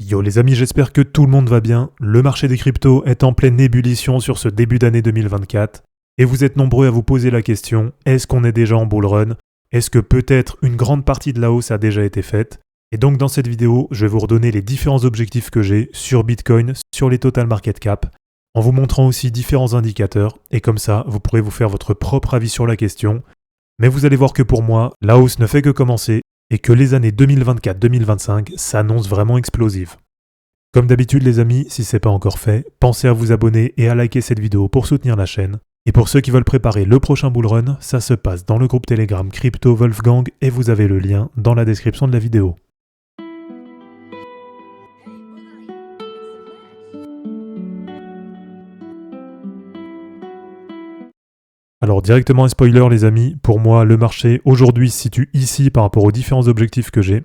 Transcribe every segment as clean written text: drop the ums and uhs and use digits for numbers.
Yo les amis, j'espère que tout le monde va bien. Le marché des cryptos est en pleine ébullition sur ce début d'année 2024. Et vous êtes nombreux à vous poser la question, est-ce qu'on est déjà en bull run? Est-ce que peut-être une grande partie de la hausse a déjà été faite? Et donc dans cette vidéo, je vais vous redonner les différents objectifs que j'ai sur Bitcoin, sur les total market cap, en vous montrant aussi différents indicateurs. Et comme ça, vous pourrez vous faire votre propre avis sur la question. Mais vous allez voir que pour moi, la hausse ne fait que commencer et que les années 2024-2025 s'annoncent vraiment explosives. Comme d'habitude les amis, si ce n'est pas encore fait, pensez à vous abonner et à liker cette vidéo pour soutenir la chaîne. Et pour ceux qui veulent préparer le prochain bull run, ça se passe dans le groupe Telegram Crypto Wolfgang et vous avez le lien dans la description de la vidéo. Alors directement un spoiler les amis, pour moi le marché aujourd'hui se situe ici par rapport aux différents objectifs que j'ai.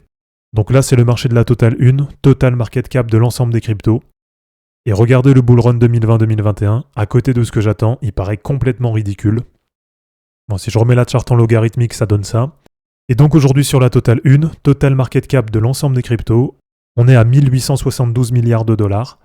Donc là c'est le marché de la Total 1, Total Market Cap de l'ensemble des cryptos. Et regardez le bull run 2020-2021, à côté de ce que j'attends, il paraît complètement ridicule. Bon, si je remets la charte en logarithmique, ça donne ça. Et donc aujourd'hui sur la Total 1, Total Market Cap de l'ensemble des cryptos, on est à 1872 milliards de dollars.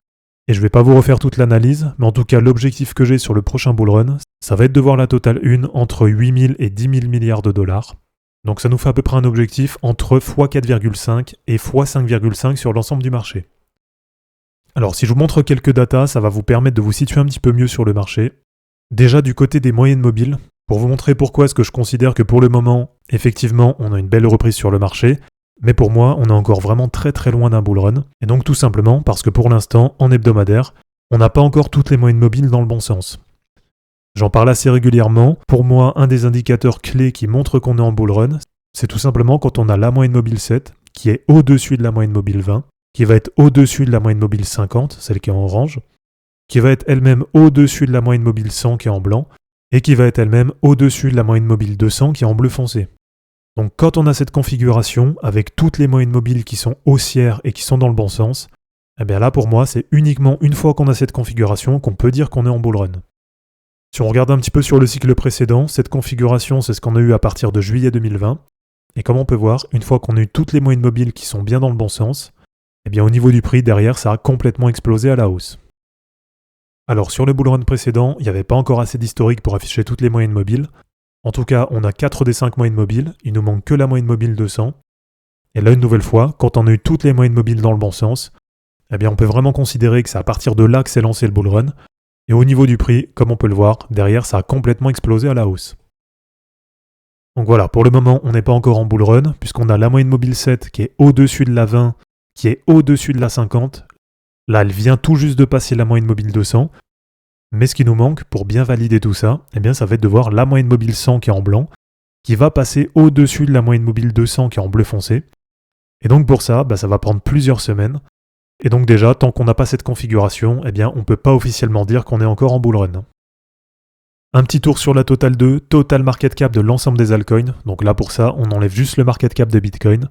Et je ne vais pas vous refaire toute l'analyse, mais en tout cas l'objectif que j'ai sur le prochain bull run, ça va être de voir la Total 1 entre 8000 et 10 000 milliards de dollars. Donc ça nous fait à peu près un objectif entre x4,5 et x5,5 sur l'ensemble du marché. Alors si je vous montre quelques datas, ça va vous permettre de vous situer un petit peu mieux sur le marché. Déjà du côté des moyennes mobiles, pour vous montrer pourquoi est-ce que je considère que pour le moment, effectivement, on a une belle reprise sur le marché, mais pour moi, on est encore vraiment très très loin d'un bull run. Et donc tout simplement parce que pour l'instant, en hebdomadaire, on n'a pas encore toutes les moyennes mobiles dans le bon sens. J'en parle assez régulièrement. Pour moi, un des indicateurs clés qui montre qu'on est en bull run, c'est tout simplement quand on a la moyenne mobile 7, qui est au-dessus de la moyenne mobile 20, qui va être au-dessus de la moyenne mobile 50, celle qui est en orange, qui va être elle-même au-dessus de la moyenne mobile 100 qui est en blanc, et qui va être elle-même au-dessus de la moyenne mobile 200 qui est en bleu foncé. Donc quand on a cette configuration, avec toutes les moyennes mobiles qui sont haussières et qui sont dans le bon sens, eh bien là pour moi c'est uniquement une fois qu'on a cette configuration qu'on peut dire qu'on est en bull run. Si on regarde un petit peu sur le cycle précédent, cette configuration c'est ce qu'on a eu à partir de juillet 2020, et comme on peut voir, une fois qu'on a eu toutes les moyennes mobiles qui sont bien dans le bon sens, eh bien au niveau du prix derrière ça a complètement explosé à la hausse. Alors sur le bull run précédent, il n'y avait pas encore assez d'historique pour afficher toutes les moyennes mobiles. En tout cas, on a 4 des 5 moyennes mobiles, il nous manque que la moyenne mobile 200. Et là, une nouvelle fois, quand on a eu toutes les moyennes mobiles dans le bon sens, eh bien on peut vraiment considérer que c'est à partir de là que s'est lancé le bull run. Et au niveau du prix, comme on peut le voir, derrière ça a complètement explosé à la hausse. Donc voilà, pour le moment, on n'est pas encore en bull run, puisqu'on a la moyenne mobile 7 qui est au-dessus de la 20, qui est au-dessus de la 50. Là, elle vient tout juste de passer la moyenne mobile 200. Mais ce qui nous manque pour bien valider tout ça, eh bien ça va être de voir la moyenne mobile 100 qui est en blanc, qui va passer au-dessus de la moyenne mobile 200 qui est en bleu foncé. Et donc pour ça, ça va prendre plusieurs semaines. Et donc déjà, tant qu'on n'a pas cette configuration, eh bien on ne peut pas officiellement dire qu'on est encore en bull run. Un petit tour sur la Total 2, Total Market Cap de l'ensemble des altcoins. Donc là pour ça, on enlève juste le market cap de Bitcoin.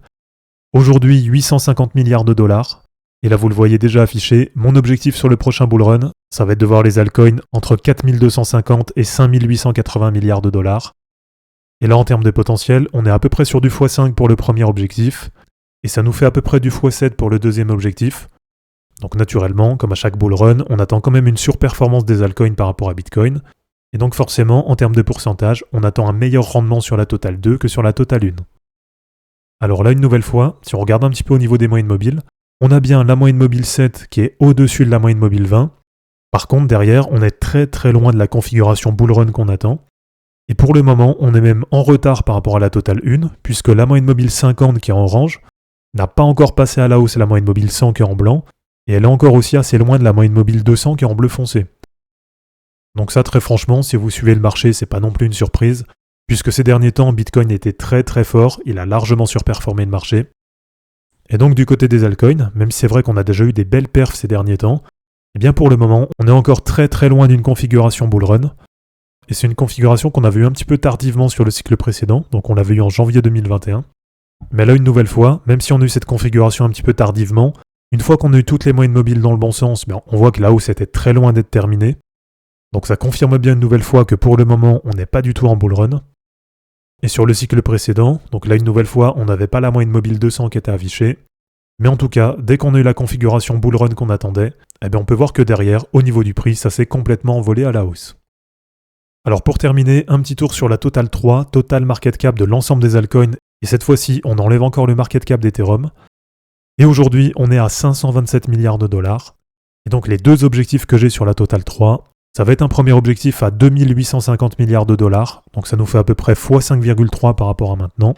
Aujourd'hui, 850 milliards de dollars. Et là vous le voyez déjà affiché, mon objectif sur le prochain bull run, ça va être de voir les altcoins entre 4250 et 5880 milliards de dollars. Et là en termes de potentiel, on est à peu près sur du x5 pour le premier objectif, et ça nous fait à peu près du x7 pour le deuxième objectif. Donc naturellement, comme à chaque bull run, on attend quand même une surperformance des altcoins par rapport à Bitcoin, et donc forcément, en termes de pourcentage, on attend un meilleur rendement sur la Total 2 que sur la Total 1. Alors là une nouvelle fois, si on regarde un petit peu au niveau des moyennes mobiles, on a bien la moyenne mobile 7 qui est au-dessus de la moyenne mobile 20. Par contre, derrière, on est très très loin de la configuration bull run qu'on attend. Et pour le moment, on est même en retard par rapport à la Total 1, puisque la moyenne mobile 50 qui est en orange n'a pas encore passé à la hausse la moyenne mobile 100 qui est en blanc, et elle est encore aussi assez loin de la moyenne mobile 200 qui est en bleu foncé. Donc ça, très franchement, si vous suivez le marché, c'est pas non plus une surprise, puisque ces derniers temps, Bitcoin était très très fort, il a largement surperformé le marché. Et donc du côté des altcoins, même si c'est vrai qu'on a déjà eu des belles perfs ces derniers temps, eh bien pour le moment, on est encore très très loin d'une configuration bull run. Et c'est une configuration qu'on avait eu un petit peu tardivement sur le cycle précédent, donc on l'avait eu en janvier 2021. Mais là une nouvelle fois, même si on a eu cette configuration un petit peu tardivement, une fois qu'on a eu toutes les moyennes mobiles dans le bon sens, on voit que la hausse était très loin d'être terminée. Donc ça confirme bien une nouvelle fois que pour le moment, on n'est pas du tout en bull run. Et sur le cycle précédent, donc là une nouvelle fois, on n'avait pas la moyenne mobile 200 qui était affichée. Mais en tout cas, dès qu'on a eu la configuration bull run qu'on attendait, on peut voir que derrière, au niveau du prix, ça s'est complètement envolé à la hausse. Alors pour terminer, un petit tour sur la Total 3, Total Market Cap de l'ensemble des altcoins, et cette fois-ci, on enlève encore le market cap d'Ethereum. Et aujourd'hui, on est à 527 milliards de dollars. Et donc les deux objectifs que j'ai sur la Total 3, ça va être un premier objectif à 2850 milliards de dollars, donc ça nous fait à peu près x5,3 par rapport à maintenant.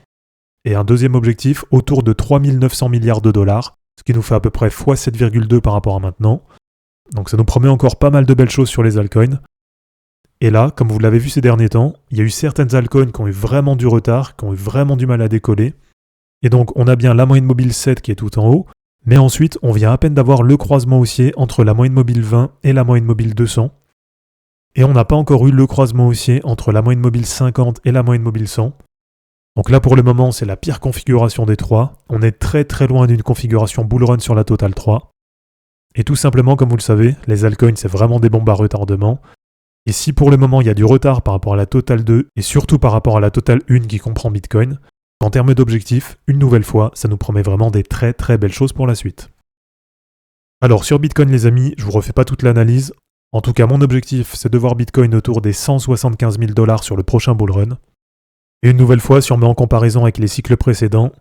Et un deuxième objectif autour de 3900 milliards de dollars, ce qui nous fait à peu près x7,2 par rapport à maintenant. Donc ça nous promet encore pas mal de belles choses sur les altcoins. Et là, comme vous l'avez vu ces derniers temps, il y a eu certaines altcoins qui ont eu vraiment du retard, qui ont eu vraiment du mal à décoller. Et donc on a bien la moyenne mobile 7 qui est tout en haut, mais ensuite on vient à peine d'avoir le croisement haussier entre la moyenne mobile 20 et la moyenne mobile 200. Et on n'a pas encore eu le croisement haussier entre la moyenne mobile 50 et la moyenne mobile 100. Donc là pour le moment c'est la pire configuration des trois. On est très très loin d'une configuration bull run sur la Total 3. Et tout simplement comme vous le savez, les altcoins c'est vraiment des bombes à retardement. Et si pour le moment il y a du retard par rapport à la Total 2 et surtout par rapport à la Total 1 qui comprend Bitcoin, en termes d'objectifs, une nouvelle fois, ça nous promet vraiment des très très belles choses pour la suite. Alors sur Bitcoin les amis, je vous refais pas toute l'analyse. En tout cas mon objectif c'est de voir Bitcoin autour des 175 000 $ sur le prochain bull run. Et une nouvelle fois, si on met en comparaison avec les cycles précédents,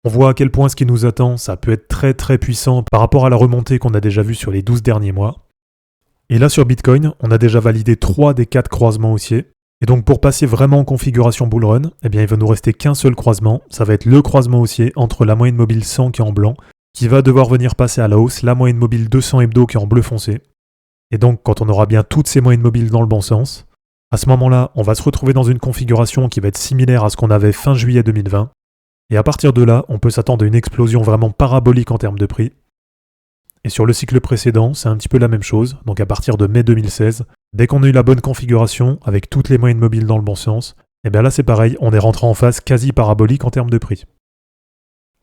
on voit à quel point ce qui nous attend, ça peut être très très puissant par rapport à la remontée qu'on a déjà vue sur les 12 derniers mois. Et là sur Bitcoin, on a déjà validé 3 des 4 croisements haussiers. Et donc pour passer vraiment en configuration bull run, il va nous rester qu'un seul croisement, ça va être le croisement haussier entre la moyenne mobile 100 qui est en blanc, qui va devoir venir passer à la hausse, la moyenne mobile 200 hebdo qui est en bleu foncé. Et donc quand on aura bien toutes ces moyennes mobiles dans le bon sens, à ce moment-là, on va se retrouver dans une configuration qui va être similaire à ce qu'on avait fin juillet 2020. Et à partir de là, on peut s'attendre à une explosion vraiment parabolique en termes de prix. Et sur le cycle précédent, c'est un petit peu la même chose. Donc à partir de mai 2016, dès qu'on a eu la bonne configuration, avec toutes les moyennes mobiles dans le bon sens, là c'est pareil, on est rentré en phase quasi parabolique en termes de prix.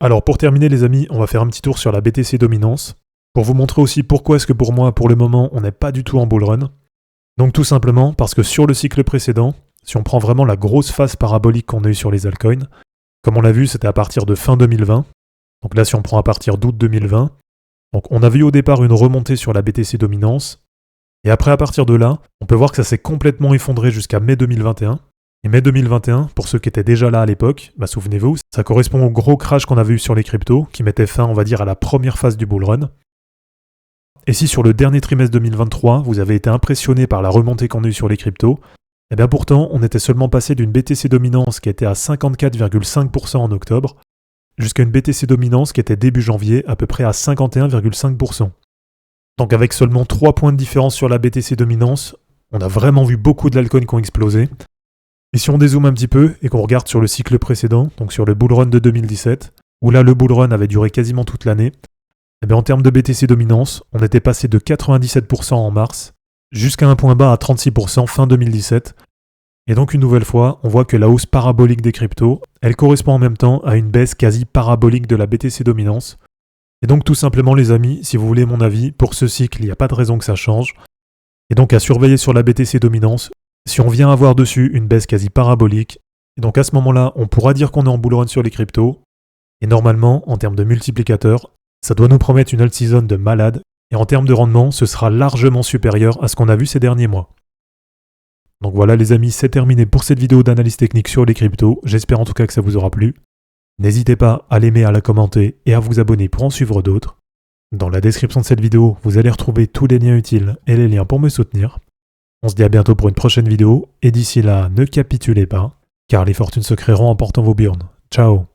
Alors pour terminer les amis, on va faire un petit tour sur la BTC Dominance, pour vous montrer aussi pourquoi est-ce que pour moi, pour le moment, on n'est pas du tout en bull run. Donc tout simplement parce que sur le cycle précédent, si on prend vraiment la grosse phase parabolique qu'on a eue sur les altcoins, comme on l'a vu, c'était à partir de fin 2020. Donc là, si on prend à partir d'août 2020, donc on avait eu au départ une remontée sur la BTC Dominance. Et après, à partir de là, on peut voir que ça s'est complètement effondré jusqu'à mai 2021. Et mai 2021, pour ceux qui étaient déjà là à l'époque, souvenez-vous, ça correspond au gros crash qu'on avait eu sur les cryptos, qui mettait fin, on va dire, à la première phase du bull run. Et si sur le dernier trimestre 2023, vous avez été impressionné par la remontée qu'on a eue sur les cryptos, pourtant, on était seulement passé d'une BTC Dominance qui était à 54,5% en octobre, jusqu'à une BTC Dominance qui était début janvier à peu près à 51,5%. Donc avec seulement 3 points de différence sur la BTC Dominance, on a vraiment vu beaucoup de altcoins qui ont explosé. Et si on dézoome un petit peu et qu'on regarde sur le cycle précédent, donc sur le bull run de 2017, où là le bull run avait duré quasiment toute l'année, en termes de BTC Dominance, on était passé de 97% en mars jusqu'à un point bas à 36% fin 2017. Et donc une nouvelle fois, on voit que la hausse parabolique des cryptos, elle correspond en même temps à une baisse quasi parabolique de la BTC Dominance. Et donc tout simplement les amis, si vous voulez mon avis, pour ce cycle, il n'y a pas de raison que ça change. Et donc à surveiller sur la BTC Dominance, si on vient avoir dessus une baisse quasi parabolique, et donc à ce moment-là, on pourra dire qu'on est en bull run sur les cryptos. Et normalement, en termes de multiplicateurs, ça doit nous promettre une alt-season de malade, et en termes de rendement, ce sera largement supérieur à ce qu'on a vu ces derniers mois. Donc voilà les amis, c'est terminé pour cette vidéo d'analyse technique sur les cryptos, j'espère en tout cas que ça vous aura plu. N'hésitez pas à l'aimer, à la commenter et à vous abonner pour en suivre d'autres. Dans la description de cette vidéo, vous allez retrouver tous les liens utiles et les liens pour me soutenir. On se dit à bientôt pour une prochaine vidéo, et d'ici là, ne capitulez pas, car les fortunes se créeront en portant vos burnes. Ciao!